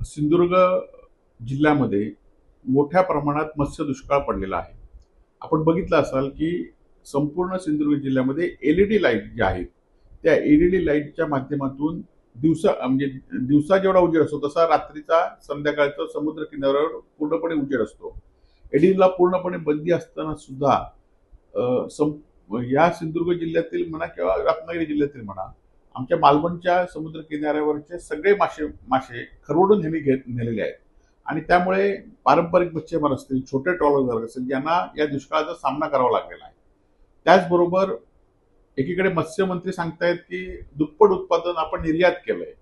सिंधुदुर्ग जिल्ह्यामध्ये मोठ्या प्रमाणात मत्स्य दुष्काळ पडलेला आहे. आपण बघितलं असाल की संपूर्ण सिंधुदुर्ग जिल्ह्यामध्ये एलईडी लाईट ज्या आहेत त्या एलईडी लाईटच्या माध्यमातून दिवसा जेवढा उजेड असतो तसा रात्रीचा संध्याकाळचा समुद्र किनाऱ्यावर पूर्णपणे उजेड असतो. एलईडीला पूर्णपणे बंदी असताना सुद्धा या सिंधुदुर्ग जिल्ह्यातील म्हणा किंवा रत्नागिरी जिल्ह्यातील म्हणा आमच्या मालवणच्या समुद्र किनाऱ्यावरचे सगळे मासे खरवडून नेलेले आहेत. आणि त्यामुळे पारंपरिक मच्छीमार असतील, छोटे ट्रॉलर असतील, यांना या दुष्काळाचा सामना करावा लागलेला आहे. त्याचबरोबर एकीकडे मत्स्यमंत्री सांगतायत की दुप्पट उत्पादन आपण निर्यात केलंय,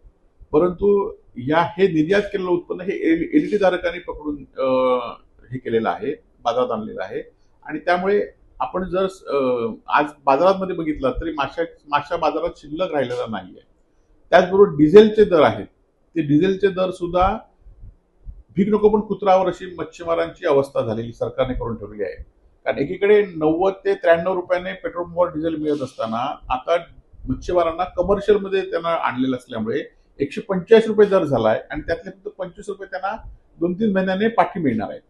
परंतु हे निर्यात केलेलं उत्पन्न हे एलईडी धारकांनी पकडून हे केलेलं आहे, बाजारात आणलेलं आहे. आणि त्यामुळे आपण जर आज बाजारामध्ये बघितलं तरी माशा बाजारात शिल्लक राहिलेला नाहीये. त्याचबरोबर डिझेलचे दर आहेत, ते डिझेलचे दर सुद्धा भीक नको पण कुत्रावर अशी मच्छीमारांची अवस्था झालेली सरकारने करून ठेवली आहे. कारण एकीकडे 90 ते 93 रुपयाने पेट्रोल पंपावर डिझेल मिळत असताना आता मच्छीमारांना कमर्शियल मध्ये त्यांना आणलेलं असल्यामुळे 185 रुपये दर झालाय आणि त्यातले फक्त 25 रुपये त्यांना 2-3 महिन्याने पाठी मिळणार आहे.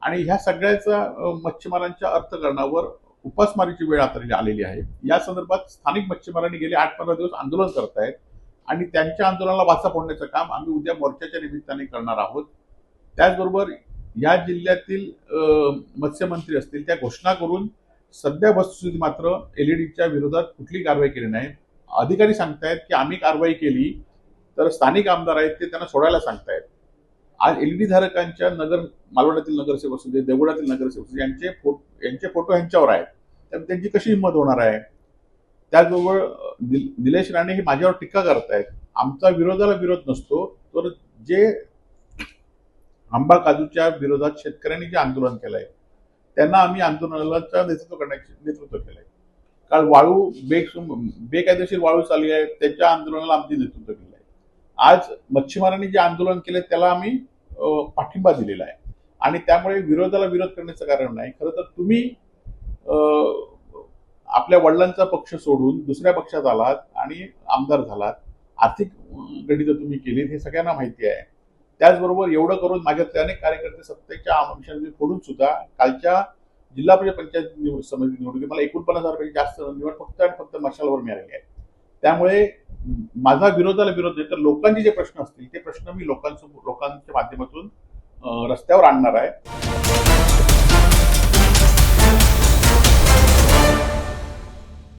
आणि ह्या सगळ्याचा मच्छीमारांच्या अर्थकारणावर उपासमारीची वेळ आता आलेली आहे. या संदर्भात स्थानिक मच्छीमारांनी गेले 8-15 दिवस आंदोलन करतायत आणि त्यांच्या आंदोलनाला वाचा फोडण्याचं काम आम्ही उद्या मोर्चाच्या निमित्ताने करणार आहोत. त्याचबरोबर या जिल्ह्यातील मत्स्यमंत्री असतील त्या घोषणा करून सध्या वस्तुस्थिती मात्र एलईडीच्या विरोधात कुठली कारवाई केली नाही. अधिकारी सांगतायत की आम्ही कारवाई केली तर स्थानिक आमदार आहेत ते त्यांना सोडायला सांगतायत. आज एलईडी धारकांच्या मालवणातील नगरसेवक असू दे, देवगडातील नगरसेवक असू दे, यांचे फोटो यांच्यावर आहेत, त्यामुळे त्यांची कशी हिंमत होणार आहे. त्याचबरोबर निलेश राणे हे माझ्यावर टीका करतायत. आमचा विरोधाला विरोध नसतो, तर जे आंबा काजूच्या विरोधात शेतकऱ्यांनी जे आंदोलन केलंय त्यांना आम्ही आंदोलनाचं नेतृत्व केलंय. काल वाळू बेकायदेशीर वाळू चालली आहे त्याच्या आंदोलनाला आमचे नेतृत्व केलंय. आज मच्छीमारांनी जे आंदोलन केलंय त्याला आम्ही पाठिंबा दिलेला आहे. आणि त्यामुळे विरोधाला विरोध करण्याचं कारण नाही. खरं तर तुम्ही आपल्या वडिलांचा पक्ष सोडून दुसऱ्या पक्षात आलात आणि आमदार झालात, आर्थिक गणितं तुम्ही केलीत हे सगळ्यांना माहिती आहे. त्याचबरोबर एवढं करून माझ्यातले अनेक कार्यकर्ते सत्तेच्या आमिषाने फोडून सुद्धा कालच्या जिल्हा परिषद पंचायत समिती निवडणुकीत मला 49,000 जास्त निवड फक्त मशालवर मिळालेली आहे. त्यामुळे माझा विरोधाला विरोध नाही, तर लोकांचे जे प्रश्न असतील ते प्रश्न मी लोकांच्या माध्यमातून रस्त्यावर आणणार आहे.